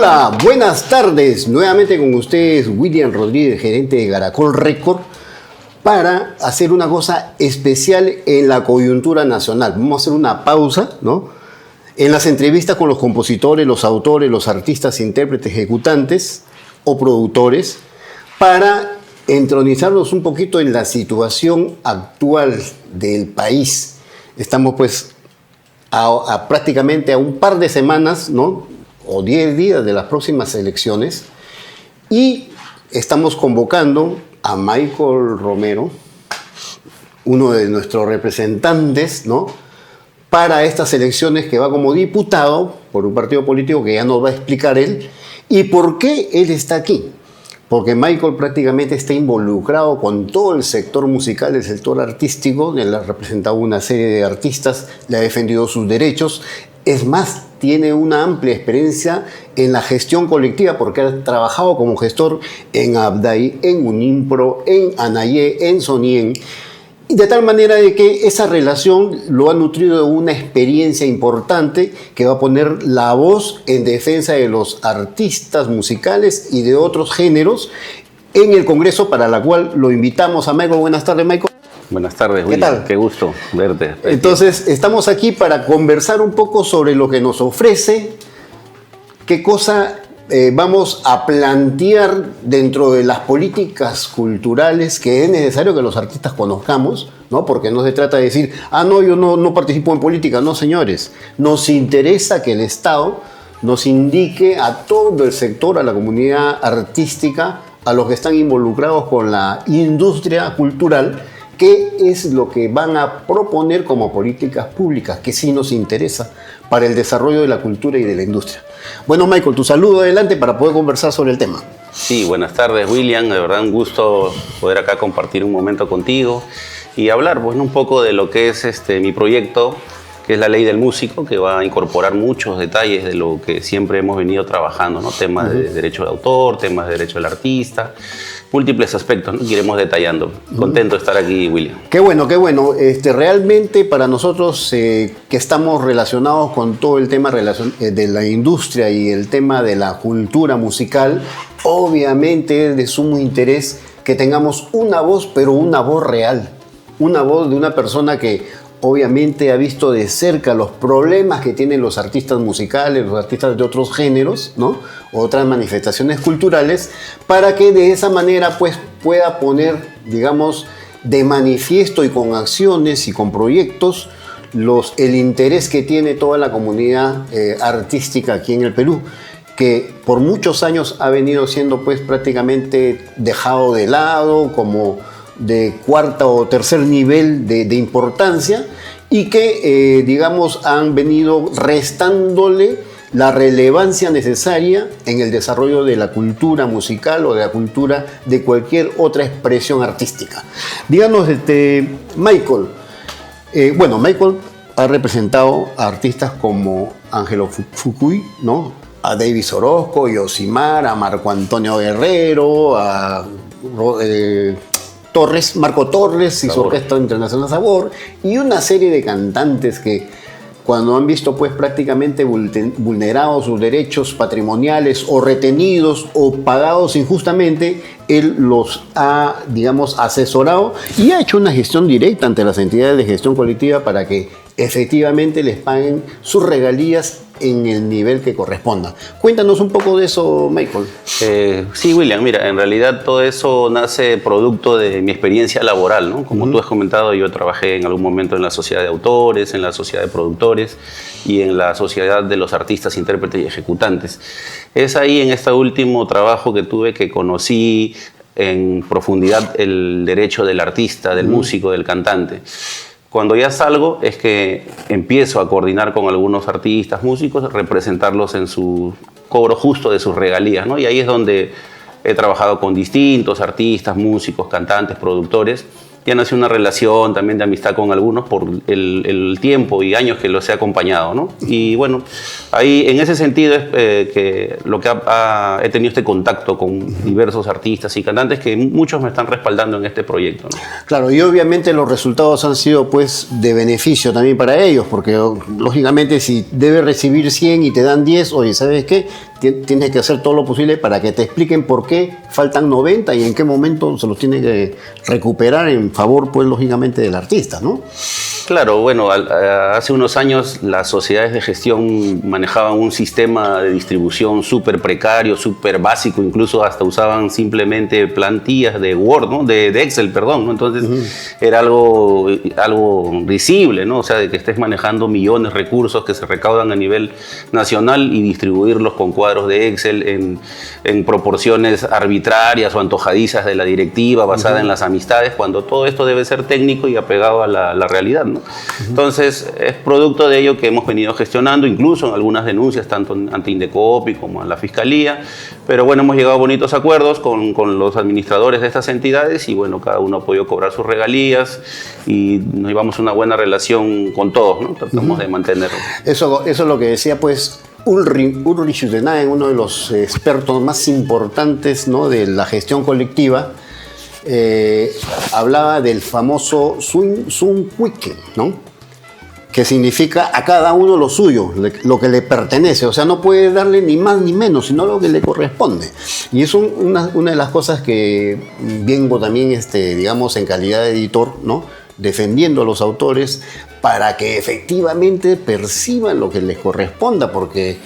Hola, buenas tardes. Nuevamente con ustedes, William Rodríguez, gerente de Caracol Record, para hacer una cosa especial en la coyuntura nacional. Vamos a hacer una pausa, ¿no?, en las entrevistas con los compositores, los autores, los artistas, intérpretes, ejecutantes o productores, para entronizarnos un poquito en la situación actual del país. Estamos pues prácticamente a un par de semanas, ¿no?, o 10 días de las próximas elecciones, y estamos convocando a Michael Romero, uno de nuestros representantes, ¿no?, para estas elecciones, que va como diputado por un partido político que ya nos va a explicar él. ¿Y por qué él está aquí? Porque Michael prácticamente está involucrado con todo el sector musical, el sector artístico. Él ha representado una serie de artistas, le ha defendido sus derechos. Es más, tiene una amplia experiencia en la gestión colectiva, porque ha trabajado como gestor en Abday, en Unimpro, en Anayé, en Sonien. Y de tal manera de que esa relación lo ha nutrido de una experiencia importante que va a poner la voz en defensa de los artistas musicales y de otros géneros en el Congreso, para la cual lo invitamos a Michael. Buenas tardes, Michael. Buenas tardes, William. ¿Qué tal? Qué gusto verte. Entonces, estamos aquí para conversar un poco sobre lo que nos ofrece, qué cosa vamos a plantear dentro de las políticas culturales que es necesario que los artistas conozcamos, ¿no? Porque no se trata de decir, no, yo no participo en política. No, señores. Nos interesa que el Estado nos indique a todo el sector, a la comunidad artística, a los que están involucrados con la industria cultural, qué es lo que van a proponer como políticas públicas, que sí nos interesa para el desarrollo de la cultura y de la industria. Bueno, Michael, tu saludo adelante para poder conversar sobre el tema. Sí, buenas tardes, William. De verdad, un gusto poder acá compartir un momento contigo y hablar, pues, un poco de lo que es mi proyecto, que es la Ley del Músico, que va a incorporar muchos detalles de lo que siempre hemos venido trabajando, ¿no? Temas de derecho de autor, temas de derecho del artista, múltiples aspectos, ¿no?, que iremos detallando. Contento de estar aquí, William. Qué bueno, qué bueno. Realmente para nosotros que estamos relacionados con todo el tema de la industria y el tema de la cultura musical, obviamente es de sumo interés que tengamos una voz, pero una voz real, una voz de una persona que obviamente ha visto de cerca los problemas que tienen los artistas musicales, los artistas de otros géneros, ¿no?, otras manifestaciones culturales, para que de esa manera pues pueda poner, digamos, de manifiesto y con acciones y con proyectos el interés que tiene toda la comunidad artística aquí en el Perú, que por muchos años ha venido siendo pues prácticamente dejado de lado, como de cuarta o tercer nivel de importancia, y que digamos han venido restándole la relevancia necesaria en el desarrollo de la cultura musical o de la cultura de cualquier otra expresión artística. Díganos, Michael, bueno, Michael ha representado a artistas como Ángelo Fukui, ¿no?, a David Orozco, Yosimar, a Marco Antonio Guerrero, a Marco Torres y su Orquesta Internacional Sabor, y una serie de cantantes que, cuando han visto pues prácticamente vulnerados sus derechos patrimoniales o retenidos o pagados injustamente, él los ha, digamos, asesorado y ha hecho una gestión directa ante las entidades de gestión colectiva para que efectivamente les paguen sus regalías en el nivel que corresponda. Cuéntanos un poco de eso, Michael. Sí, William, mira, en realidad todo eso nace producto de mi experiencia laboral, ¿no? Como tú has comentado, yo trabajé en algún momento en la sociedad de autores, en la sociedad de productores y en la sociedad de los artistas, intérpretes y ejecutantes. Es ahí, en este último trabajo que tuve, que conocí en profundidad el derecho del artista, del músico, del cantante. Cuando ya salgo es que empiezo a coordinar con algunos artistas, músicos, representarlos en su cobro justo de sus regalías, ¿no? Y ahí es donde he trabajado con distintos artistas, músicos, cantantes, productores. Ya nació una relación también de amistad con algunos por el tiempo y años que los he acompañado, ¿no? Y bueno, ahí en ese sentido es que lo que he tenido este contacto con diversos artistas y cantantes, que muchos me están respaldando en este proyecto, ¿no? Claro, y obviamente los resultados han sido pues de beneficio también para ellos, porque lógicamente si debes recibir 100 y te dan 10, oye, ¿sabes qué? tienes que hacer todo lo posible para que te expliquen por qué faltan 90 y en qué momento se los tiene que recuperar en favor, pues, lógicamente, del artista, ¿no? Claro, bueno, hace unos años las sociedades de gestión manejaban un sistema de distribución súper precario, súper básico, incluso hasta usaban simplemente plantillas de Word, ¿no? de Excel, perdón, ¿no? Entonces era algo risible, ¿no? O sea, de que estés manejando millones de recursos que se recaudan a nivel nacional y distribuirlos con cuadros de Excel en proporciones arbitrarias o antojadizas de la directiva basada en las amistades, cuando todo esto debe ser técnico y apegado a la realidad, ¿no? Entonces, es producto de ello que hemos venido gestionando, incluso en algunas denuncias, tanto ante Indecopi como a la Fiscalía, pero bueno, hemos llegado a bonitos acuerdos con los administradores de estas entidades y bueno, cada uno ha podido cobrar sus regalías y nos llevamos una buena relación con todos, ¿no? Tratamos de mantenerlo. Eso es lo que decía, pues, Ulrich Udenhagen, uno de los expertos más importantes, ¿no?, de la gestión colectiva. Hablaba del famoso Zunquike, ¿no?, que significa a cada uno lo suyo, lo que le pertenece. O sea, no puede darle ni más ni menos, sino lo que le corresponde. Y es una de las cosas que vengo también, digamos, en calidad de editor, ¿no?, defendiendo a los autores para que efectivamente perciban lo que les corresponda, porque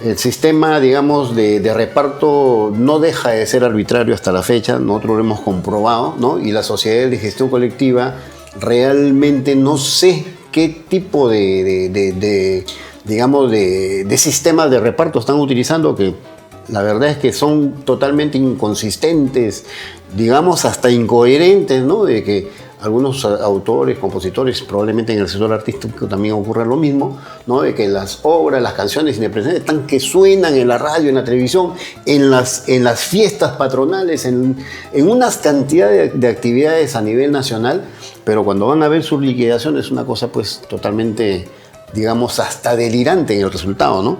el sistema, digamos, de reparto no deja de ser arbitrario hasta la fecha, nosotros lo hemos comprobado, ¿no? Y las sociedades de gestión colectiva realmente no sé qué tipo digamos, de sistemas de reparto están utilizando, que la verdad es que son totalmente inconsistentes, digamos, hasta incoherentes, ¿no? De que algunos autores, compositores, probablemente en el sector artístico también ocurra lo mismo, ¿no?, de que las obras, las canciones independientes están que suenan en la radio, en la televisión, en las fiestas patronales, en unas cantidades de actividades a nivel nacional, pero cuando van a ver sus liquidaciones es una cosa, pues, totalmente, digamos, hasta delirante en el resultado, ¿no?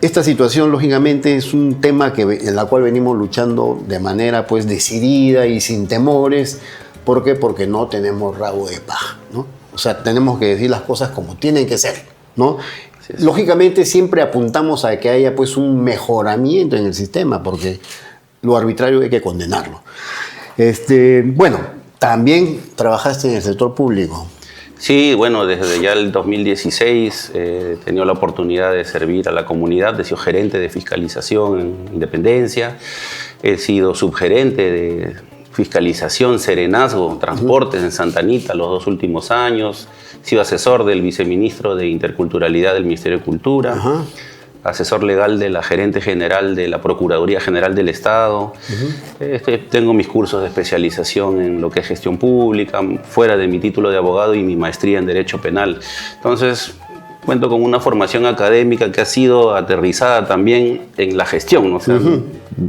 Esta situación, lógicamente, es un tema en la cual venimos luchando de manera, pues, decidida y sin temores. ¿Por qué? Porque no tenemos rabo de paja, ¿no? O sea, tenemos que decir las cosas como tienen que ser, ¿no? Sí, sí. Lógicamente siempre apuntamos a que haya, pues, un mejoramiento en el sistema, porque lo arbitrario hay que condenarlo. Bueno, también trabajaste en el sector público. Sí, bueno, desde ya el 2016 he tenido la oportunidad de servir a la comunidad, he sido gerente de fiscalización en Independencia, he sido subgerente de fiscalización, serenazgo, transportes en Santa Anita los 2 últimos años. He sido asesor del viceministro de Interculturalidad del Ministerio de Cultura, asesor legal de la gerente general de la Procuraduría General del Estado. Tengo mis cursos de especialización en lo que es gestión pública, fuera de mi título de abogado y mi maestría en Derecho Penal. Entonces, cuento con una formación académica que ha sido aterrizada también en la gestión, ¿no? O sea,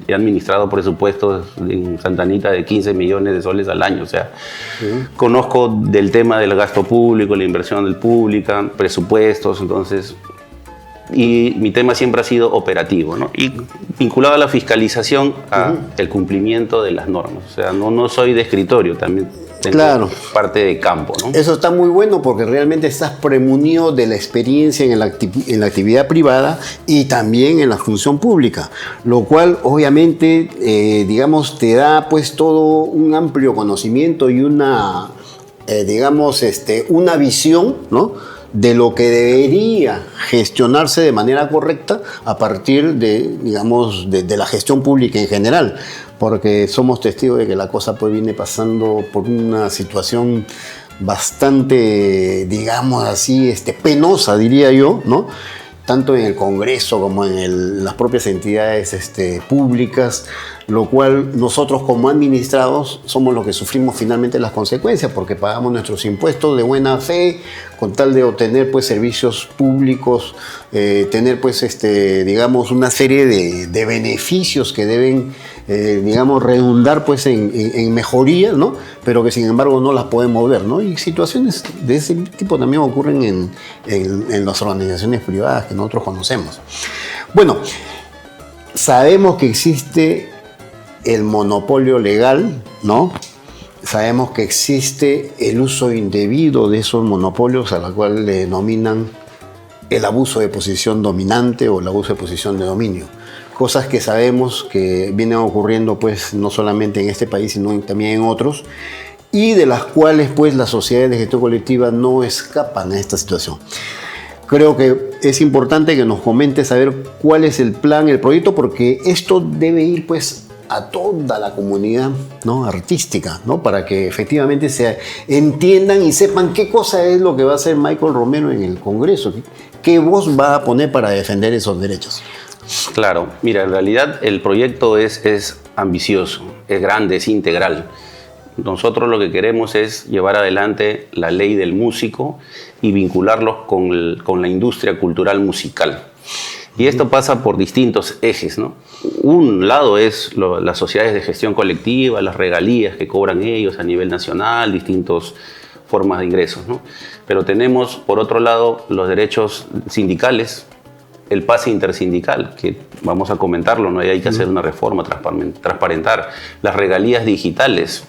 he administrado presupuestos en Santa Anita de 15 millones de soles al año. O sea, conozco del tema del gasto público, la inversión del pública, presupuestos, entonces... Y mi tema siempre ha sido operativo, ¿no? Y vinculado a la fiscalización, a el cumplimiento de las normas. O sea, no soy de escritorio, también tengo parte de campo, ¿no? Eso está muy bueno porque realmente estás premunido de la experiencia en la actividad privada y también en la función pública, lo cual obviamente, digamos, te da, pues, todo un amplio conocimiento y una, digamos, una visión, ¿no?, de lo que debería gestionarse de manera correcta a partir de, digamos, de la gestión pública en general, porque somos testigos de que la cosa, pues, viene pasando por una situación bastante, digamos así, penosa, diría yo, ¿no?, tanto en el Congreso como en las propias entidades públicas, lo cual nosotros como administrados somos los que sufrimos finalmente las consecuencias, porque pagamos nuestros impuestos de buena fe con tal de obtener, pues, servicios públicos, tener, pues, digamos, una serie de beneficios que deben, digamos, redundar, pues, en mejorías, ¿no?, pero que sin embargo no las podemos ver, ¿no? Y situaciones de ese tipo también ocurren en las organizaciones privadas que nosotros conocemos. Bueno, sabemos que existe el monopolio legal, ¿no? Sabemos que existe el uso indebido de esos monopolios, a la cual le denominan el abuso de posición dominante o el abuso de posición de dominio. Cosas que sabemos que vienen ocurriendo pues no solamente en este país, sino también en otros, y de las cuales pues las sociedades de gestión colectiva no escapan a esta situación. Creo que es importante que nos comentes saber cuál es el plan, el proyecto, porque esto debe ir pues a toda la comunidad, ¿no?, artística, ¿no?, para que efectivamente se entiendan y sepan qué cosa es lo que va a hacer Michael Romero en el Congreso, qué voz va a poner para defender esos derechos. Claro, mira, en realidad el proyecto es ambicioso, es grande, es integral. Nosotros lo que queremos es llevar adelante la ley del músico y vincularlos con la industria cultural musical. Y esto pasa por distintos ejes, ¿no? Un lado es las sociedades de gestión colectiva, las regalías que cobran ellos a nivel nacional, distintas formas de ingresos, ¿no? Pero tenemos, por otro lado, los derechos sindicales, el pase intersindical, que vamos a comentarlo, ¿no? Y hay que hacer una reforma, transparentar. Las regalías digitales,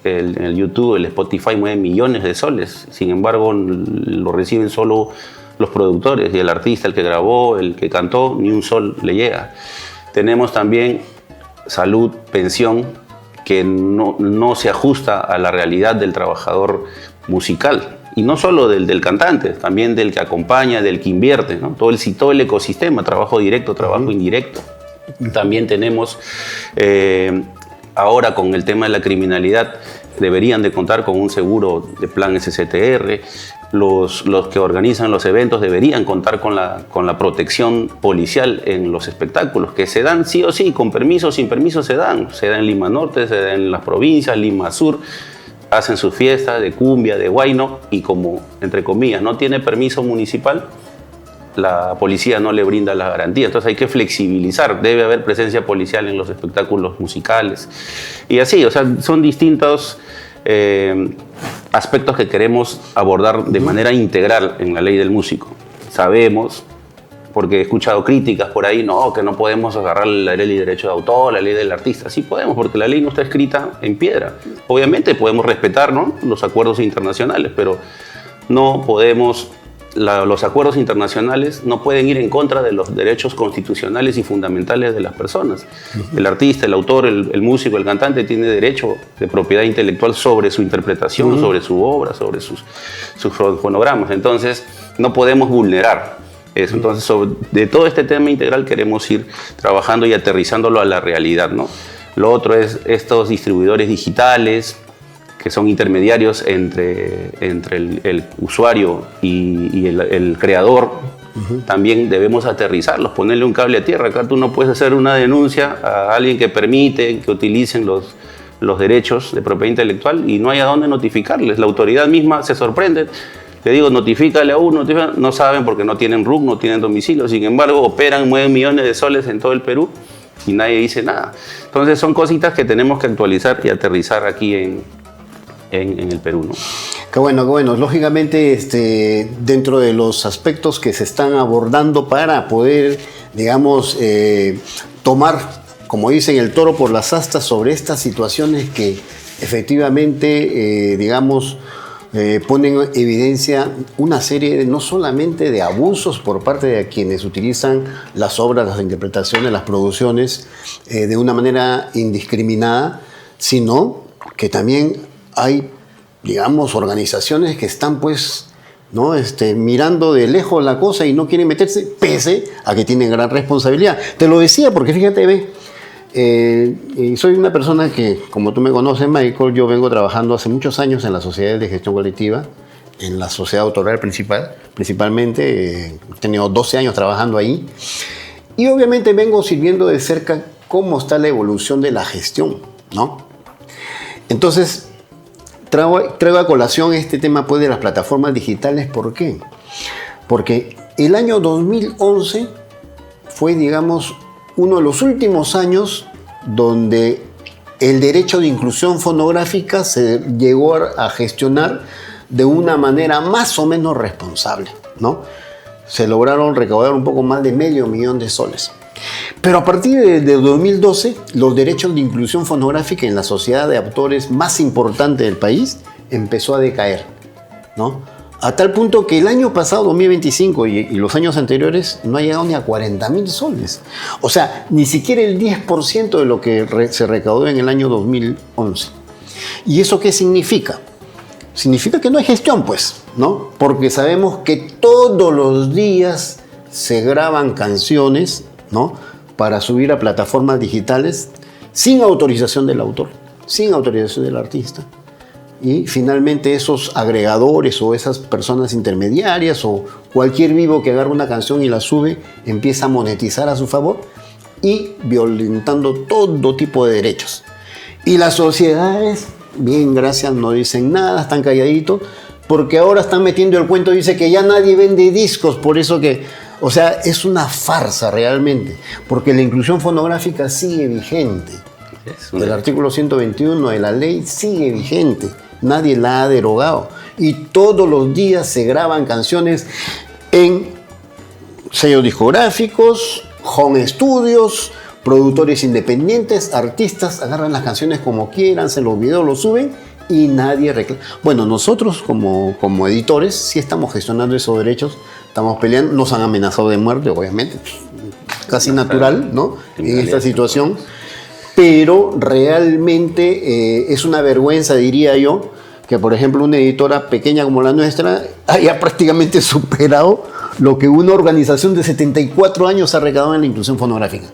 el YouTube, el Spotify mueven millones de soles, sin embargo lo reciben solo los productores y el artista, el que grabó, el que cantó, ni un sol le llega. Tenemos también salud, pensión, que no se ajusta a la realidad del trabajador musical. Y no solo del cantante, también del que acompaña, del que invierte, ¿no? Todo el ecosistema, trabajo directo, trabajo indirecto. También tenemos, ahora con el tema de la criminalidad, deberían de contar con un seguro de plan SSTR. Los que organizan los eventos deberían contar con la protección policial en los espectáculos, que se dan sí o sí, con permiso o sin permiso se dan en Lima Norte, se dan en las provincias, Lima Sur, hacen sus fiestas de cumbia, de huayno, y como, entre comillas, no tiene permiso municipal, la policía no le brinda la garantía. Entonces hay que flexibilizar, debe haber presencia policial en los espectáculos musicales. Y así, o sea, son distintos aspectos que queremos abordar de manera integral en la ley del músico. Sabemos, porque he escuchado críticas por ahí, no, que no podemos agarrar la ley de derecho de autor, la ley del artista. Sí podemos, porque la ley no está escrita en piedra. Obviamente podemos respetar, ¿no?, los acuerdos internacionales, pero no podemos... los acuerdos internacionales no pueden ir en contra de los derechos constitucionales y fundamentales de las personas. El artista, el autor, el músico, el cantante tiene derecho de propiedad intelectual sobre su interpretación, sobre su obra, sobre sus fonogramas. Entonces, no podemos vulnerar eso. Entonces, de todo este tema integral queremos ir trabajando y aterrizándolo a la realidad, ¿no? Lo otro es estos distribuidores digitales, que son intermediarios entre el usuario y el creador. También debemos aterrizarlos, ponerle un cable a tierra. Acá tú no puedes hacer una denuncia a alguien que permite que utilicen los derechos de propiedad intelectual y no hay a dónde notificarles. La autoridad misma se sorprende. Te digo, notifícale a uno, no saben porque no tienen RUC, no tienen domicilio. Sin embargo, operan, mueven millones de soles en todo el Perú y nadie dice nada. Entonces son cositas que tenemos que actualizar y aterrizar aquí en el Perú, ¿no? Qué bueno, qué bueno. Lógicamente, dentro de los aspectos que se están abordando para poder, digamos, tomar, como dicen, el toro por las astas sobre estas situaciones que efectivamente, digamos, ponen en evidencia una serie no solamente de abusos por parte de quienes utilizan las obras, las interpretaciones, las producciones de una manera indiscriminada, sino que también hay, digamos, organizaciones que están pues, ¿no?, mirando de lejos la cosa y no quieren meterse, pese a que tienen gran responsabilidad. Te lo decía porque fíjate, soy una persona que, como tú me conoces, Michael, yo vengo trabajando hace muchos años en las sociedades de gestión colectiva, en la sociedad autoral principalmente, he tenido 12 años trabajando ahí, y obviamente vengo sirviendo de cerca cómo está la evolución de la gestión, ¿no? Entonces, traigo a colación este tema pues, de las plataformas digitales. ¿Por qué? Porque el año 2011 fue, digamos, uno de los últimos años donde el derecho de inclusión fonográfica se llegó a gestionar de una manera más o menos responsable, ¿no? Se lograron recaudar un poco más de $500,000 de soles. Pero a partir de 2012, los derechos de inclusión fonográfica en la sociedad de autores más importante del país empezó a decaer, ¿no? A tal punto que el año pasado, 2025, y los años anteriores, no ha llegado ni a 40.000 soles. O sea, ni siquiera el 10% de lo que se recaudó en el año 2011. ¿Y eso qué significa? Significa que no hay gestión, pues, ¿no? Porque sabemos que todos los días se graban canciones, ¿no? Para subir a plataformas digitales sin autorización del autor, sin autorización del artista. Y finalmente esos agregadores o esas personas intermediarias o cualquier vivo que agarra una canción y la sube empieza a monetizar a su favor y violentando todo tipo de derechos. Y las sociedades, bien, gracias, no dicen nada, están calladitos, porque ahora están metiendo el cuento, dice que ya nadie vende discos, por eso que, o sea, es una farsa realmente, porque la inclusión fonográfica sigue vigente. El artículo 121 de la ley sigue vigente. Nadie la ha derogado. Y todos los días se graban canciones en sellos discográficos, home studios, productores independientes, artistas, agarran las canciones como quieran, se los videos los suben y nadie reclama. Bueno, nosotros como editores sí estamos gestionando esos derechos, estamos peleando, nos han amenazado de muerte, obviamente, casi natural, ¿no? En esta situación. Pero realmente es una vergüenza, diría yo, que por ejemplo una editora pequeña como la nuestra haya prácticamente superado lo que una organización de 74 años ha recaudado en la inclusión fonográfica.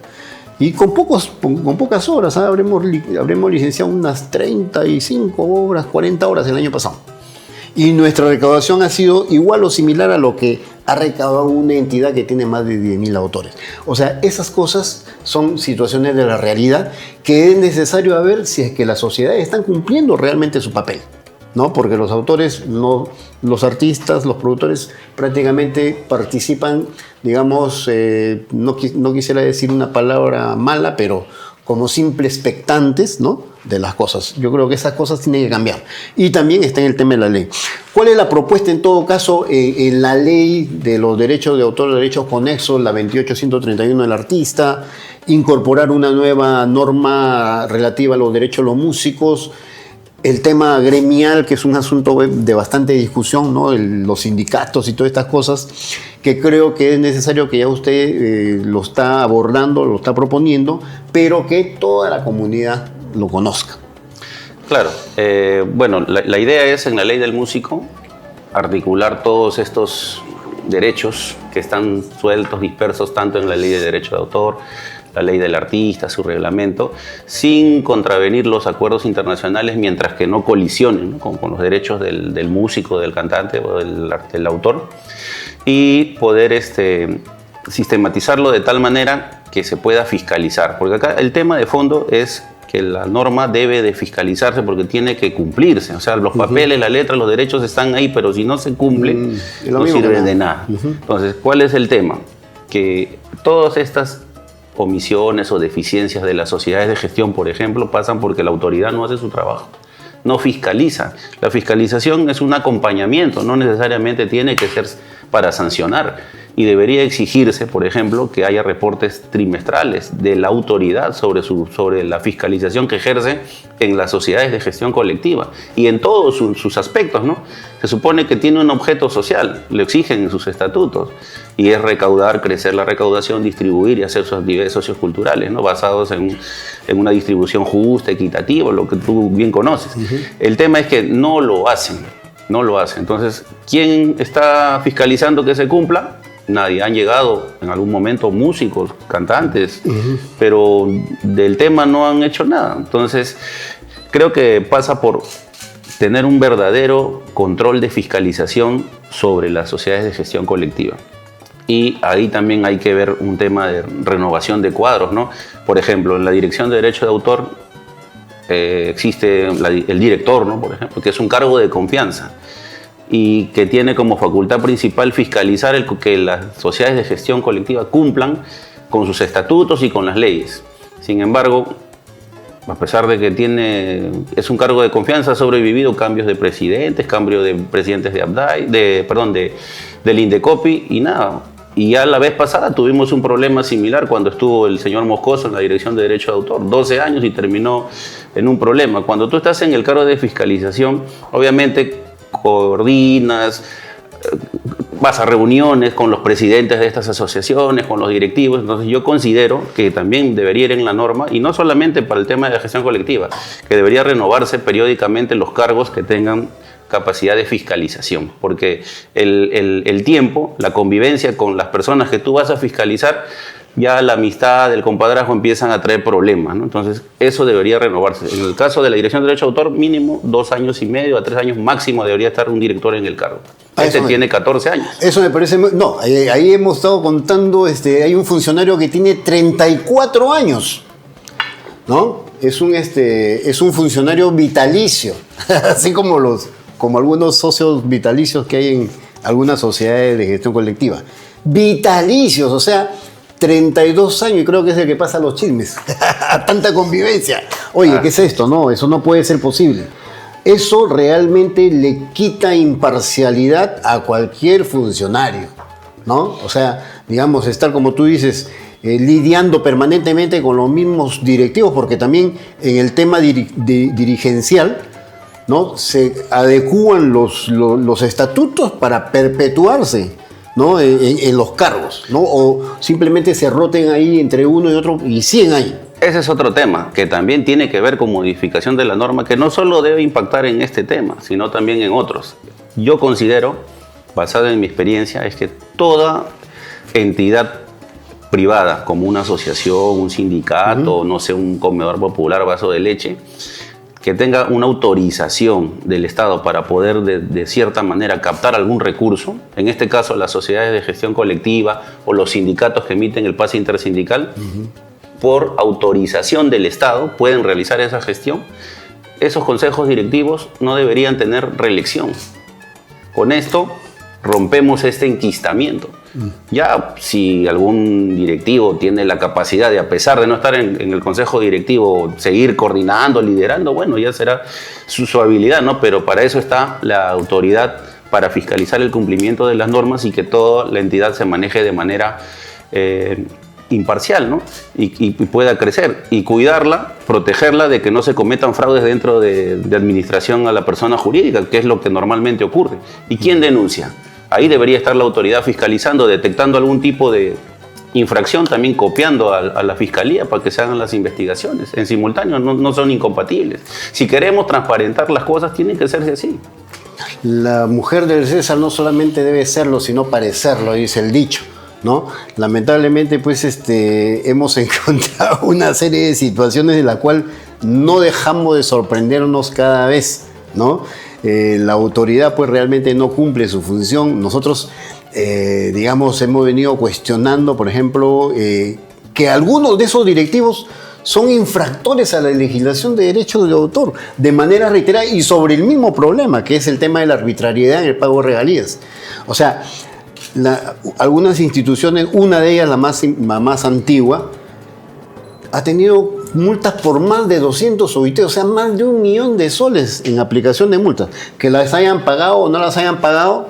Y con pocas horas, ¿eh? habremos licenciado unas 35 obras, 40 horas el año pasado. Y nuestra recaudación ha sido igual o similar a lo que ha recaudado una entidad que tiene más de 10.000 autores. O sea, esas cosas son situaciones de la realidad que es necesario ver si es que las sociedades están cumpliendo realmente su papel, ¿no? Porque los autores, los artistas, los productores prácticamente participan, digamos, no quisiera decir una palabra mala, pero como simples expectantes, ¿no?, de las cosas. Yo creo que esas cosas tienen que cambiar. Y también está en el tema de la ley. ¿Cuál es la propuesta en todo caso en la ley de los derechos de autor, derechos conexos, la 28131 del artista? Incorporar una nueva norma relativa a los derechos de los músicos. El tema gremial, que es un asunto de bastante discusión, ¿no? Los sindicatos y todas estas cosas, que creo que es necesario que ya usted lo está abordando, lo está proponiendo, pero que toda la comunidad lo conozca. Claro. Bueno, la idea es en la ley del músico articular todos estos derechos que están sueltos, dispersos, tanto en la ley de derecho de autor, la ley del artista, su reglamento, sin contravenir los acuerdos internacionales mientras que no colisionen, ¿no?, con los derechos del músico, del cantante o del autor, y poder sistematizarlo de tal manera que se pueda fiscalizar. Porque acá el tema de fondo es que la norma debe de fiscalizarse porque tiene que cumplirse. O sea, los papeles, la letra, los derechos están ahí, pero si no se cumplen, no sirven de nada. Entonces, ¿cuál es el tema? Que todas estas omisiones o deficiencias de las sociedades de gestión, por ejemplo, pasan porque la autoridad no hace su trabajo, no fiscaliza. La fiscalización es un acompañamiento, no necesariamente tiene que ser para sancionar. Y debería exigirse, por ejemplo, que haya reportes trimestrales de la autoridad sobre la fiscalización que ejerce en las sociedades de gestión colectiva y en todos sus aspectos, ¿no? Se supone que tiene un objeto social, lo exigen en sus estatutos, y es recaudar, crecer la recaudación, distribuir y hacer sus actividades socioculturales, ¿no?, basados en una distribución justa, equitativa, lo que tú bien conoces. El tema es que no lo hacen. Entonces, ¿quién está fiscalizando que se cumpla? Nadie. Han llegado en algún momento músicos, cantantes, pero del tema no han hecho nada. Entonces, creo que pasa por tener un verdadero control de fiscalización sobre las sociedades de gestión colectiva. Y ahí también hay que ver un tema de renovación de cuadros, ¿no? Por ejemplo, en la Dirección de Derecho de Autor existe el director, ¿no?, por ejemplo, que es un cargo de confianza y que tiene como facultad principal fiscalizar que las sociedades de gestión colectiva cumplan con sus estatutos y con las leyes. Sin embargo, a pesar de que es un cargo de confianza, ha sobrevivido cambios de presidentes, cambio de presidentes del Indecopi y nada. Y ya la vez pasada tuvimos un problema similar cuando estuvo el señor Moscoso en la Dirección de Derecho de Autor, 12 años y terminó en un problema. Cuando tú estás en el cargo de fiscalización, obviamente coordinas, vas a reuniones con los presidentes de estas asociaciones, con los directivos. Entonces yo considero que también debería ir en la norma, y no solamente para el tema de la gestión colectiva, que debería renovarse periódicamente los cargos que tengan capacidad de fiscalización, porque el tiempo, la convivencia con las personas que tú vas a fiscalizar, ya la amistad, el compadrazgo empiezan a traer problemas, ¿no? Entonces, eso debería renovarse. En el caso de la Dirección de Derecho de Autor, mínimo 2 años y medio a 3 años máximo debería estar un director en el cargo. Tiene 14 años. Eso me parece... No, ahí hemos estado contando, hay un funcionario que tiene 34 años, ¿no? Es un funcionario vitalicio, así como algunos socios vitalicios que hay en algunas sociedades de gestión colectiva. Vitalicios, o sea... 32 años, y creo que es el que pasa los chismes. Tanta convivencia. Oye, ¿qué es esto? No, eso no puede ser posible. Eso realmente le quita imparcialidad a cualquier funcionario, ¿no? O sea, digamos, estar, como tú dices, lidiando permanentemente con los mismos directivos, porque también en el tema dirigencial, ¿no? Se adecúan los estatutos para perpetuarse, ¿no? En los cargos, ¿no? O simplemente se roten ahí entre uno y otro y siguen ahí. Ese es otro tema que también tiene que ver con modificación de la norma, que no solo debe impactar en este tema, sino también en otros. Yo considero, basado en mi experiencia, es que toda entidad privada, como una asociación, un sindicato, no sé, un comedor popular, vaso de leche, que tenga una autorización del Estado para poder de cierta manera captar algún recurso, en este caso las sociedades de gestión colectiva o los sindicatos que emiten el pase intersindical, por autorización del Estado pueden realizar esa gestión. Esos consejos directivos no deberían tener reelección. Con esto rompemos este enquistamiento. Ya si algún directivo tiene la capacidad de, a pesar de no estar en el consejo directivo, seguir coordinando, liderando, bueno, ya será su habilidad, ¿no? Pero para eso está la autoridad, para fiscalizar el cumplimiento de las normas y que toda la entidad se maneje de manera imparcial, ¿no? Y pueda crecer y cuidarla, protegerla de que no se cometan fraudes dentro de administración a la persona jurídica, que es lo que normalmente ocurre. ¿Y quién denuncia? Ahí debería estar la autoridad fiscalizando, detectando algún tipo de infracción, también copiando a la fiscalía para que se hagan las investigaciones. En simultáneo no son incompatibles. Si queremos transparentar las cosas, tienen que hacerse así. La mujer del César no solamente debe serlo, sino parecerlo, dice el dicho, ¿no? Lamentablemente, pues, hemos encontrado una serie de situaciones de la cual no dejamos de sorprendernos cada vez, ¿no? La autoridad pues realmente no cumple su función. Nosotros, digamos, hemos venido cuestionando, por ejemplo, que algunos de esos directivos son infractores a la legislación de derechos de autor de manera reiterada y sobre el mismo problema, que es el tema de la arbitrariedad en el pago de regalías. O sea, algunas instituciones, una de ellas, la más antigua, ha tenido multas por más de 200 OIT, o sea, más de 1 millón de soles en aplicación de multas. Que las hayan pagado o no las hayan pagado,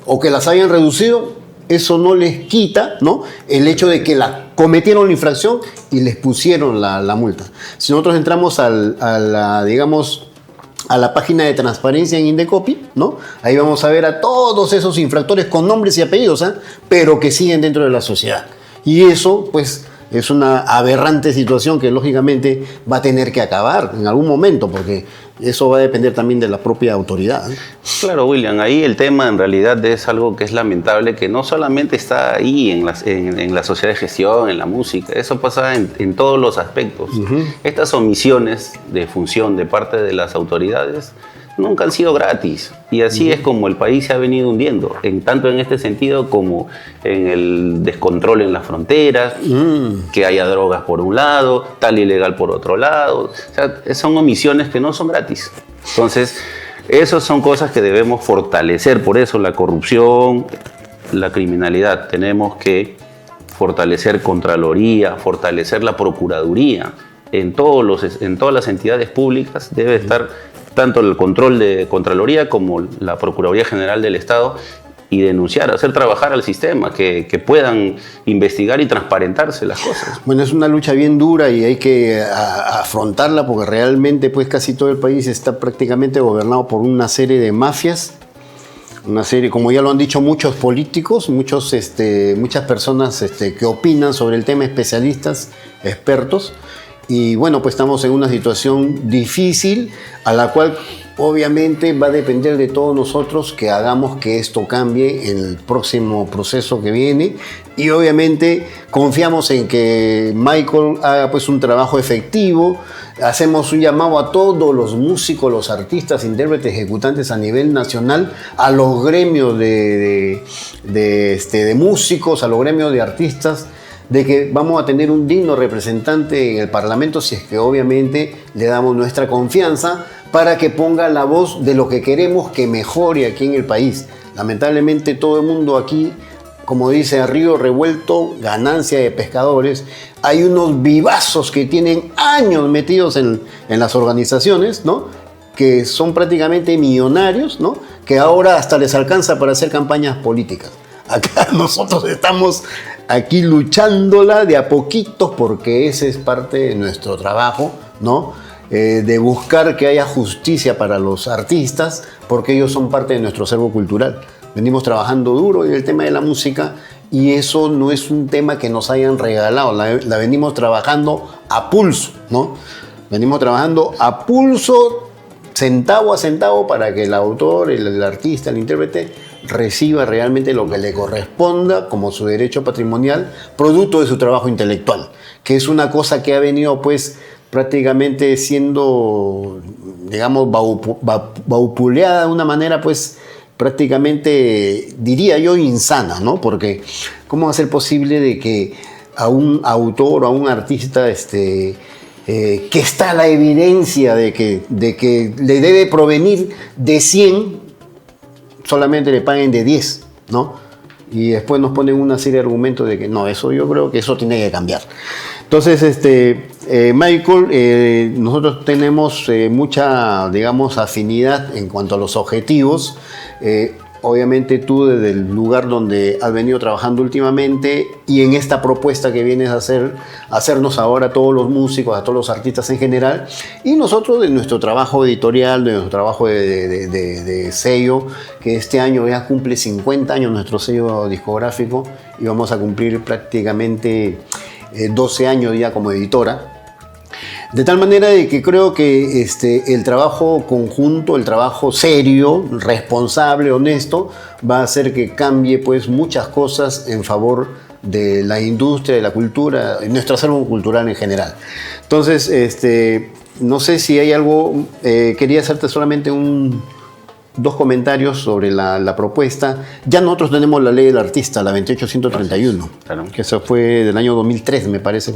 o que las hayan reducido, eso no les quita, ¿no?, el hecho de que cometieron la infracción y les pusieron la multa. Si nosotros entramos a la página de transparencia en Indecopi, ¿no?, ahí vamos a ver a todos esos infractores con nombres y apellidos, pero que siguen dentro de la sociedad. Y eso, pues, es una aberrante situación que lógicamente va a tener que acabar en algún momento, porque eso va a depender también de la propia autoridad. Claro, William, ahí el tema en realidad es algo que es lamentable, que no solamente está ahí en la sociedad de gestión, en la música, eso pasa en todos los aspectos. Estas omisiones de función de parte de las autoridades nunca han sido gratis, y así es como el país se ha venido hundiendo, tanto en este sentido como en el descontrol en las fronteras, que haya drogas por un lado, tal ilegal por otro lado. O sea, son omisiones que no son gratis. Entonces, esas son cosas que debemos fortalecer. Por eso la corrupción, la criminalidad, tenemos que fortalecer Contraloría, fortalecer la Procuraduría. En todas las entidades públicas debe estar tanto el control de Contraloría como la Procuraduría General del Estado, y denunciar, hacer trabajar al sistema, que puedan investigar y transparentarse las cosas. Bueno, es una lucha bien dura y hay que afrontarla, porque realmente pues casi todo el país está prácticamente gobernado por una serie de mafias Una serie, como ya lo han dicho muchos políticos, muchas personas que opinan sobre el tema, especialistas, expertos. Y bueno, pues estamos en una situación difícil a la cual obviamente va a depender de todos nosotros que hagamos que esto cambie en el próximo proceso que viene. Y obviamente confiamos en que Michael haga pues un trabajo efectivo. Hacemos un llamado a todos los músicos, los artistas, intérpretes, ejecutantes a nivel nacional, a los gremios de músicos, a los gremios de artistas, de que vamos a tener un digno representante en el Parlamento si es que obviamente le damos nuestra confianza para que ponga la voz de lo que queremos que mejore aquí en el país. Lamentablemente todo el mundo aquí, como dice, a río revuelto, ganancia de pescadores. Hay unos vivazos que tienen años metidos en las organizaciones, ¿no? Que son prácticamente millonarios, ¿no? Que ahora hasta les alcanza para hacer campañas políticas. Acá nosotros estamos aquí luchándola de a poquitos porque ese es parte de nuestro trabajo, ¿no? De buscar que haya justicia para los artistas porque ellos son parte de nuestro acervo cultural. Venimos trabajando duro en el tema de la música y eso no es un tema que nos hayan regalado, la venimos trabajando a pulso, ¿no? Venimos trabajando a pulso, centavo a centavo, para que el autor, el artista, el intérprete reciba realmente lo que le corresponda como su derecho patrimonial, producto de su trabajo intelectual, que es una cosa que ha venido pues prácticamente siendo, digamos, vapuleada de una manera pues prácticamente, diría yo, insana, ¿no? Porque ¿cómo va a ser posible de que a un autor o a un artista que está la evidencia de que le debe provenir de 100, solamente le paguen de 10, ¿no? Y después nos ponen una serie de argumentos de que no, eso yo creo que eso tiene que cambiar. Entonces, Michael, nosotros tenemos mucha, digamos, afinidad en cuanto a los objetivos. Obviamente tú desde el lugar donde has venido trabajando últimamente y en esta propuesta que vienes a hacernos ahora a todos los músicos, a todos los artistas en general, y nosotros de nuestro trabajo editorial, de nuestro trabajo de sello, que este año ya cumple 50 años nuestro sello discográfico y vamos a cumplir prácticamente 12 años ya como editora. De tal manera de que creo que el trabajo conjunto, el trabajo serio, responsable, honesto, va a hacer que cambie pues muchas cosas en favor de la industria, de la cultura, de nuestro acervo cultural en general. Entonces, no sé si hay algo, quería hacerte solamente dos comentarios sobre la propuesta. Ya nosotros tenemos la ley del artista, la 28131, claro, que eso fue del año 2003, me parece,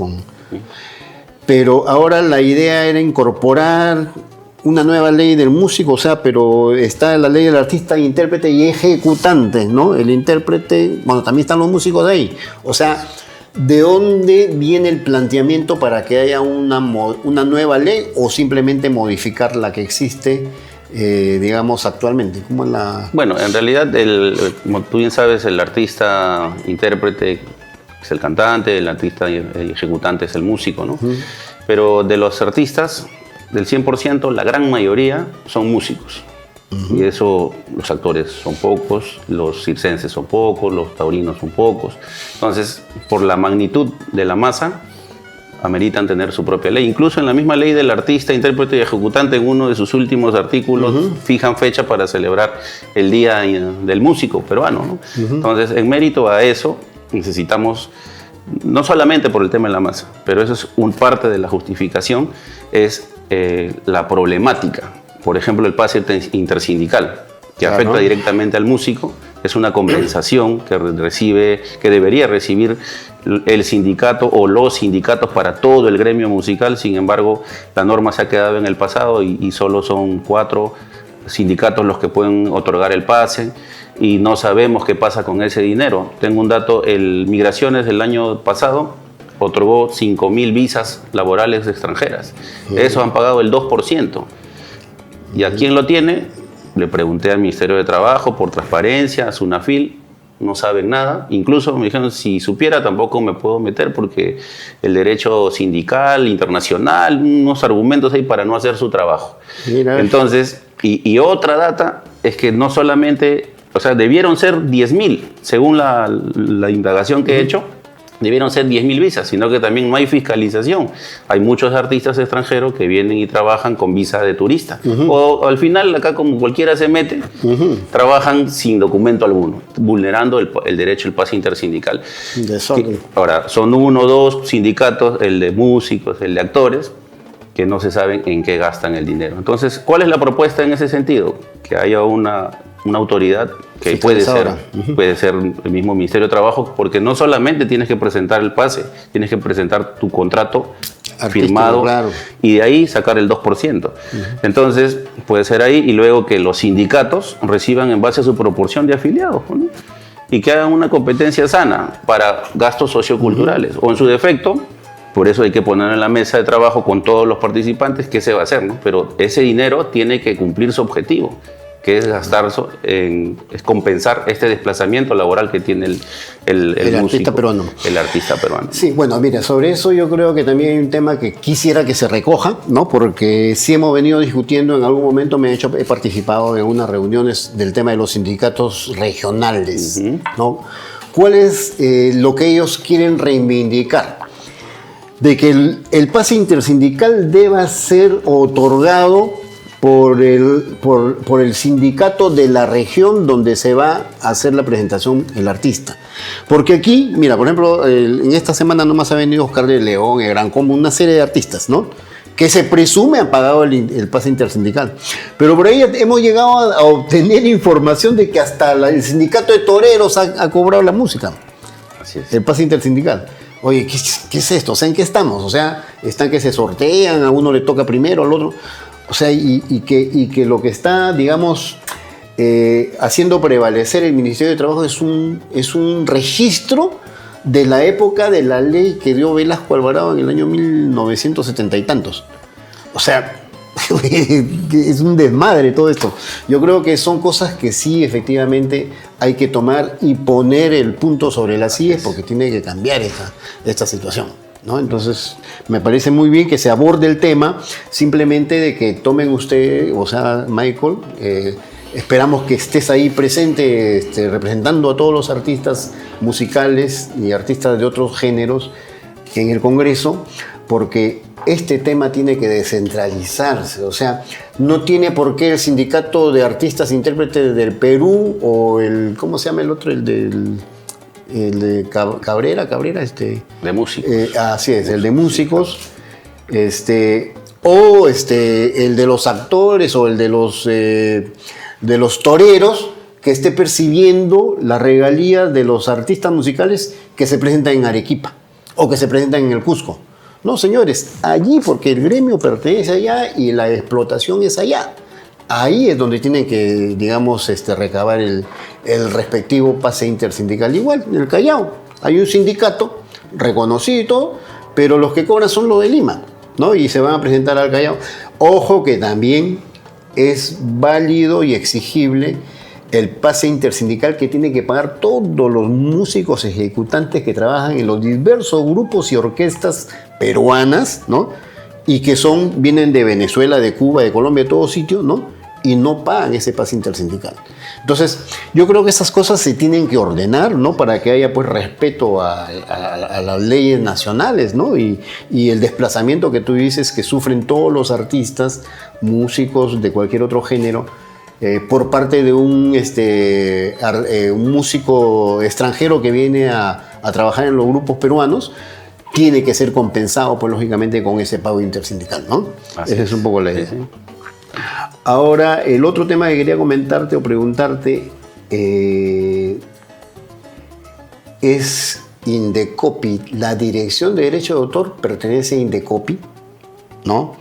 pero ahora la idea era incorporar una nueva ley del músico, o sea, pero está la ley del artista, intérprete y ejecutante, ¿no? El intérprete, bueno, también están los músicos de ahí. O sea, ¿de dónde viene el planteamiento para que haya una nueva ley o simplemente modificar la que existe, digamos, actualmente? ¿Cómo es la...? Bueno, en realidad, como tú bien sabes, el artista, intérprete es el cantante, el artista y ejecutante es el músico, ¿no? Pero de los artistas, del 100%, la gran mayoría son músicos. Y eso, los actores son pocos, los circenses son pocos, los taurinos son pocos. Entonces, por la magnitud de la masa, ameritan tener su propia ley. Incluso en la misma ley del artista, intérprete y ejecutante, en uno de sus últimos artículos, fijan fecha para celebrar el Día del Músico peruano, ¿no? Entonces, en mérito a eso, necesitamos, no solamente por el tema de la masa, pero eso es parte de la justificación, es la problemática. Por ejemplo, el pase intersindical, que afecta directamente al músico, es una compensación que debería recibir el sindicato o los sindicatos para todo el gremio musical. Sin embargo, la norma se ha quedado en el pasado y solo son 4 sindicatos los que pueden otorgar el pase y no sabemos qué pasa con ese dinero. Tengo un dato, el Migraciones del año pasado otorgó 5.000 visas laborales extranjeras. Eso han pagado el 2%. ¿Y a quién lo tiene? Le pregunté al Ministerio de Trabajo por transparencia, a SUNAFIL, no saben nada. Incluso me dijeron, si supiera tampoco me puedo meter porque el derecho sindical, internacional, unos argumentos ahí para no hacer su trabajo. Mira. Entonces, y otra data es que no solamente O sea, debieron ser 10.000, según la indagación que he hecho. Debieron ser 10.000 visas, sino que también no hay fiscalización. Hay muchos artistas extranjeros que vienen y trabajan con visa de turista. O al final, acá como cualquiera se mete, trabajan sin documento alguno, vulnerando el derecho al pase intersindical. Ahora, son 1 o 2 sindicatos, el de músicos, el de actores, que no se saben en qué gastan el dinero. Entonces, ¿cuál es la propuesta en ese sentido? Que haya una autoridad que puede ser el mismo Ministerio de Trabajo, porque no solamente tienes que presentar el pase, tienes que presentar tu contrato firmado, claro, y de ahí sacar el 2%. Entonces, puede ser ahí, y luego que los sindicatos reciban en base a su proporción de afiliados, ¿no? Y que hagan una competencia sana para gastos socioculturales, o en su defecto. Por eso hay que poner en la mesa de trabajo con todos los participantes qué se va a hacer, ¿no? Pero ese dinero tiene que cumplir su objetivo, que es gastar es compensar este desplazamiento laboral que tiene el músico, artista peruano. El artista peruano. Sí, bueno, mira, sobre eso yo creo que también hay un tema que quisiera que se recoja, ¿no? Porque sí hemos venido discutiendo, en algún momento he participado en unas reuniones del tema de los sindicatos regionales, ¿no? ¿Cuál es lo que ellos quieren reivindicar? De que el pase intersindical deba ser otorgado por el sindicato de la región donde se va a hacer la presentación el artista. Porque aquí, mira, por ejemplo, en esta semana nomás ha venido Oscar de León, el Gran Combo, una serie de artistas, ¿no? Que se presume han pagado el pase intersindical. Pero por ahí hemos llegado a obtener información de que hasta el sindicato de toreros ha cobrado la música. Así es. El pase intersindical. Oye, ¿qué es esto? O sea, ¿en qué estamos? O sea, están que se sortean, a uno le toca primero, al otro. O sea, y que lo que está, digamos, haciendo prevalecer el Ministerio de Trabajo es un registro de la época de la ley que dio Velasco Alvarado en el año 1970 y tantos. O sea, es un desmadre todo esto. Yo creo que son cosas que sí, efectivamente, hay que tomar y poner el punto sobre las IES porque tiene que cambiar esta situación, ¿no? Entonces, me parece muy bien que se aborde el tema, simplemente de que tomen usted, o sea, Michael, esperamos que estés ahí presente, representando a todos los artistas musicales y artistas de otros géneros en el Congreso, porque este tema tiene que descentralizarse, o sea, no tiene por qué el sindicato de artistas intérpretes del Perú o ¿cómo se llama el otro? El de Cabrera, de músicos. Así es, el de músicos, o el de los actores o el de los toreros, que esté percibiendo la regalía de los artistas musicales que se presentan en Arequipa o que se presentan en el Cusco. No, señores, allí, porque el gremio pertenece allá y la explotación es allá. Ahí es donde tienen que, digamos, recabar el respectivo pase intersindical. Igual, en el Callao hay un sindicato reconocido y todo, pero los que cobran son los de Lima, ¿no? Y se van a presentar al Callao. Ojo que también es válido y exigible el pase intersindical que tienen que pagar todos los músicos ejecutantes que trabajan en los diversos grupos y orquestas peruanas, ¿no? Y que vienen de Venezuela, de Cuba, de Colombia, de todos sitios, ¿no? Y no pagan ese pase intersindical. Entonces, yo creo que esas cosas se tienen que ordenar, ¿no? Para que haya, pues, respeto a las leyes nacionales, ¿no? Y el desplazamiento que tú dices que sufren todos los artistas, músicos de cualquier otro género, por parte de un músico extranjero que viene a trabajar en los grupos peruanos, tiene que ser compensado, pues, lógicamente, con ese pago intersindical, ¿no? Esa es un poco la idea. Sí. Ahora, el otro tema que quería comentarte o preguntarte es Indecopi. La Dirección de Derecho de Autor pertenece a Indecopi, ¿no?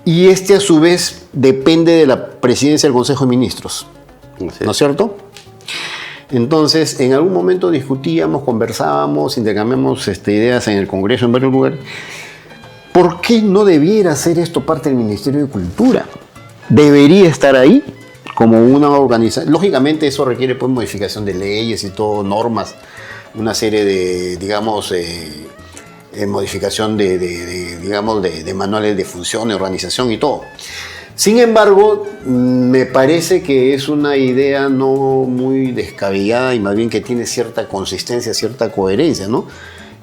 Y a su vez depende de la presidencia del Consejo de Ministros, ¿no es cierto? Entonces, en algún momento discutíamos, conversábamos, intercambiamos ideas en el Congreso, en varios lugares. ¿Por qué no debiera ser esto parte del Ministerio de Cultura? Debería estar ahí como una organización. Lógicamente eso requiere, pues, modificación de leyes y todo, normas, una serie de, digamos, modificación de manuales de función, de organización y todo. Sin embargo, me parece que es una idea no muy descabellada y más bien que tiene cierta consistencia, cierta coherencia, ¿no?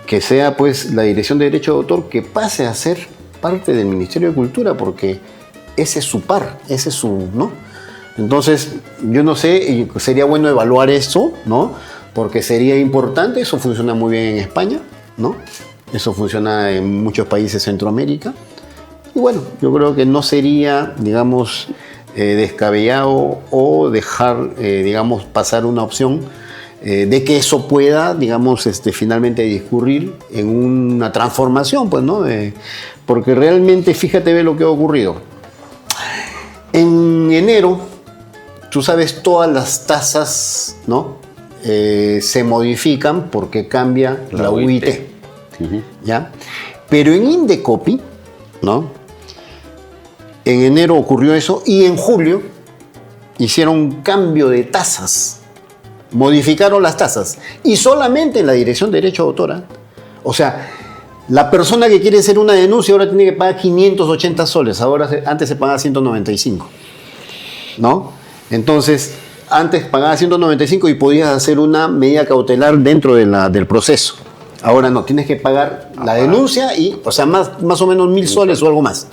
Que sea pues la Dirección de Derecho de Autor que pase a ser parte del Ministerio de Cultura, porque ese es su par, ese es su, ¿no? Entonces, yo no sé, y sería bueno evaluar eso, ¿no? Porque sería importante, eso funciona muy bien en España, ¿no? Eso funciona en muchos países de Centroamérica. Y bueno, yo creo que no sería, digamos, descabellado o dejar, digamos, pasar una opción de que eso pueda, digamos, finalmente discurrir en una transformación, pues, ¿no? Porque realmente, fíjate, ve lo que ha ocurrido. En enero, tú sabes, todas las tasas, ¿no? Se modifican porque cambia la UIT. ¿Ya? Pero en Indecopi, ¿no? En enero ocurrió eso y en julio hicieron un cambio de tasas, modificaron las tasas y solamente en la Dirección de Derecho de Autor. O sea, la persona que quiere hacer una denuncia ahora tiene que pagar 580 soles, antes se pagaba 195, ¿no? Entonces, antes pagaba 195 y podías hacer una medida cautelar dentro del proceso. Ahora no, tienes que pagar la denuncia y, o sea, más o menos 1.000 soles o algo más.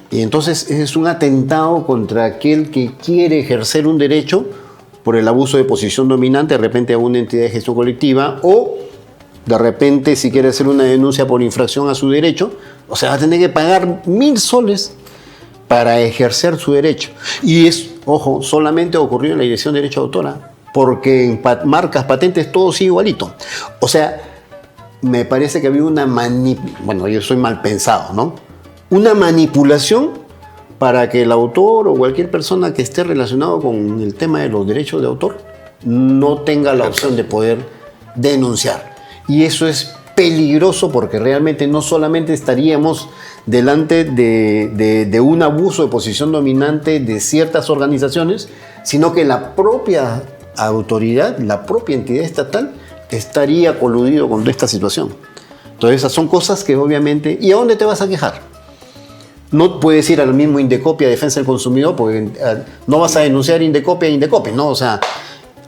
Y entonces es un atentado contra aquel que quiere ejercer un derecho por el abuso de posición dominante, de repente a una entidad de gestión colectiva, o de repente si quiere hacer una denuncia por infracción a su derecho, o sea, va a tener que pagar 1.000 soles para ejercer su derecho. Y es, ojo, solamente ocurrió en la Dirección de Derecho de Autor, porque en marcas, patentes, todo sigue igualito. O sea, me parece que había una bueno, yo soy mal pensado, ¿no? Una manipulación para que el autor o cualquier persona que esté relacionado con el tema de los derechos de autor no tenga la opción de poder denunciar. Y eso es peligroso porque realmente no solamente estaríamos delante de un abuso de posición dominante de ciertas organizaciones, sino que la propia autoridad, la propia entidad estatal estaría coludido con esta situación. Entonces esas son cosas que obviamente... ¿Y a dónde te vas a quejar? No puedes ir al mismo Indecopi a defensa del consumidor porque no vas a denunciar Indecopi a Indecopi, ¿no? O sea,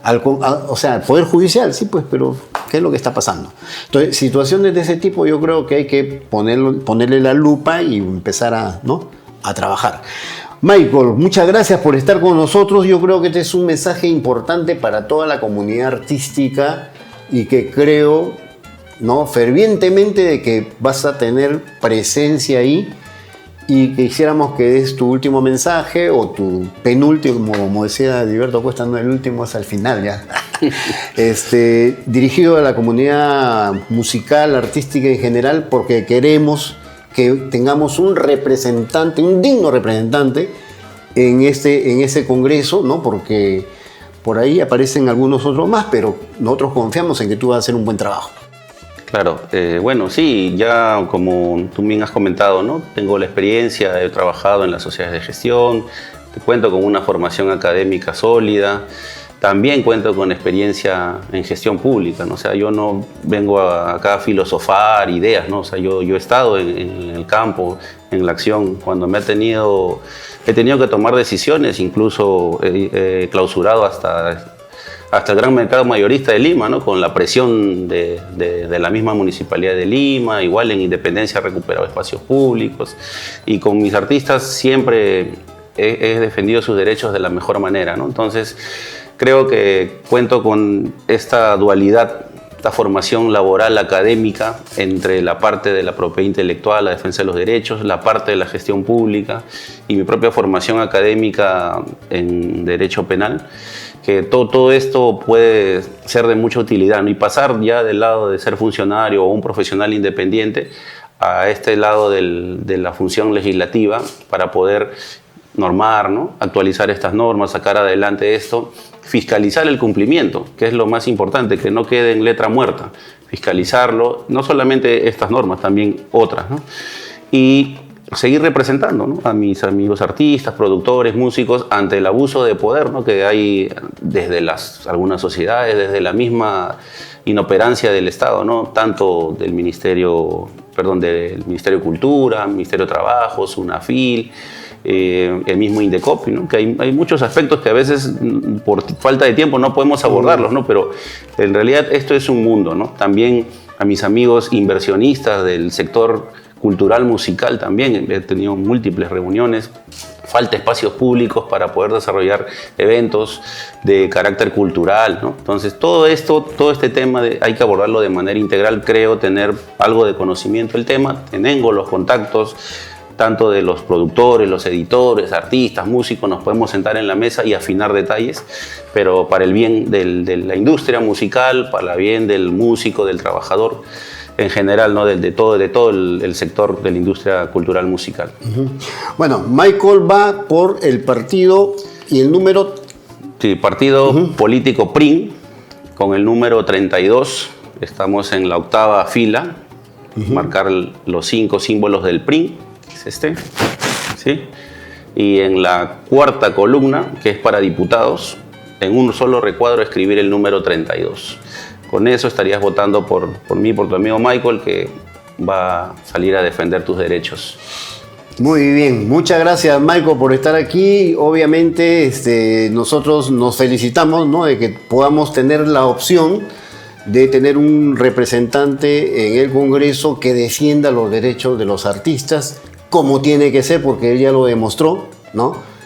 al Poder Judicial, sí, pues, pero ¿qué es lo que está pasando? Entonces, situaciones de ese tipo yo creo que hay que ponerle la lupa y empezar a trabajar. Michael, muchas gracias por estar con nosotros. Yo creo que este es un mensaje importante para toda la comunidad artística y que creo, ¿no?, fervientemente de que vas a tener presencia ahí y que quisiéramos que des tu último mensaje o tu penúltimo, como decía Heriberto Cuesta, no, el último es al final ya, dirigido a la comunidad musical, artística en general, porque queremos que tengamos un representante, un digno representante en ese congreso, ¿no? Porque por ahí aparecen algunos otros más, pero nosotros confiamos en que tú vas a hacer un buen trabajo. Claro, bueno, sí, ya como tú bien has comentado, ¿no? Tengo la experiencia, he trabajado en las sociedades de gestión, cuento con una formación académica sólida, también cuento con experiencia en gestión pública, ¿no? O sea, yo no vengo acá a filosofar ideas, ¿no? O sea, yo he estado en el campo, en la acción, cuando he tenido que tomar decisiones, incluso he clausurado hasta el gran mercado mayorista de Lima, ¿no? Con la presión de la misma Municipalidad de Lima, igual en Independencia he recuperado espacios públicos y con mis artistas siempre he defendido sus derechos de la mejor manera, ¿no? Entonces creo que cuento con esta dualidad, esta formación laboral académica entre la parte de la propiedad intelectual, la defensa de los derechos, la parte de la gestión pública y mi propia formación académica en derecho penal, que todo esto puede ser de mucha utilidad, ¿no? Y pasar ya del lado de ser funcionario o un profesional independiente a este lado de la función legislativa para poder normar, ¿no? Actualizar estas normas, sacar adelante esto, fiscalizar el cumplimiento, que es lo más importante, que no quede en letra muerta, fiscalizarlo, no solamente estas normas, también otras, ¿no? Y seguir representando, ¿no?, a mis amigos artistas, productores, músicos, ante el abuso de poder, ¿no?, que hay desde algunas sociedades, desde la misma inoperancia del Estado, ¿no?, tanto del Ministerio de Cultura, Ministerio de Trabajo, SUNAFIL, el mismo Indecopi, ¿no? Que hay muchos aspectos que a veces por falta de tiempo no podemos abordarlos, ¿no? Pero en realidad esto es un mundo, ¿no? También a mis amigos inversionistas del sector cultural musical también he tenido múltiples reuniones. Falta espacios públicos para poder desarrollar eventos de carácter cultural, ¿no? Entonces todo este tema hay que abordarlo de manera integral. Creo tener algo de conocimiento del tema, tengo los contactos tanto de los productores, los editores, artistas, músicos. Nos podemos sentar en la mesa y afinar detalles, pero para el bien de la industria musical, para el bien del músico, del trabajador en general, ¿no? de todo el sector de la industria cultural musical. Bueno, Michael va por el partido y el número... Sí, partido político PRIN, con el número 32. Estamos en la 8ª fila, marcar los 5 símbolos del PRIN, que es este, ¿sí? Y en la 4ª columna, que es para diputados, en un solo recuadro escribir el número 32. Con eso estarías votando por mí, por tu amigo Michael, que va a salir a defender tus derechos. Muy bien, muchas gracias Michael por estar aquí. Obviamente nosotros nos felicitamos, ¿no?, de que podamos tener la opción de tener un representante en el Congreso que defienda los derechos de los artistas, como tiene que ser, porque él ya lo demostró, ¿no?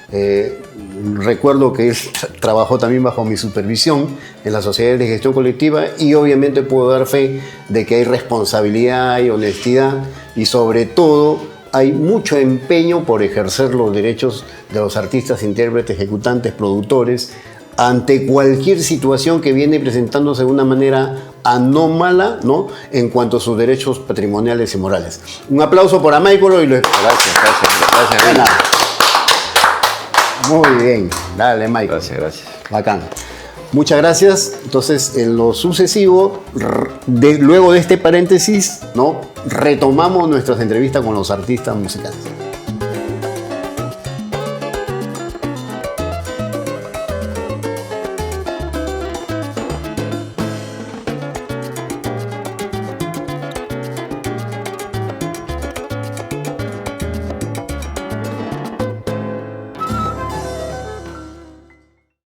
Recuerdo que él trabajó también bajo mi supervisión en las sociedades de gestión colectiva y obviamente puedo dar fe de que hay responsabilidad, hay honestidad y sobre todo hay mucho empeño por ejercer los derechos de los artistas, intérpretes, ejecutantes, productores ante cualquier situación que viene presentándose de una manera anómala, ¿no?, en cuanto a sus derechos patrimoniales y morales. Un aplauso para Michael y lo... Gracias. Muy bien, dale Michael. Gracias. Bacán. Muchas gracias. Entonces, en lo sucesivo, luego de este paréntesis, ¿no?, retomamos nuestras entrevistas con los artistas musicales.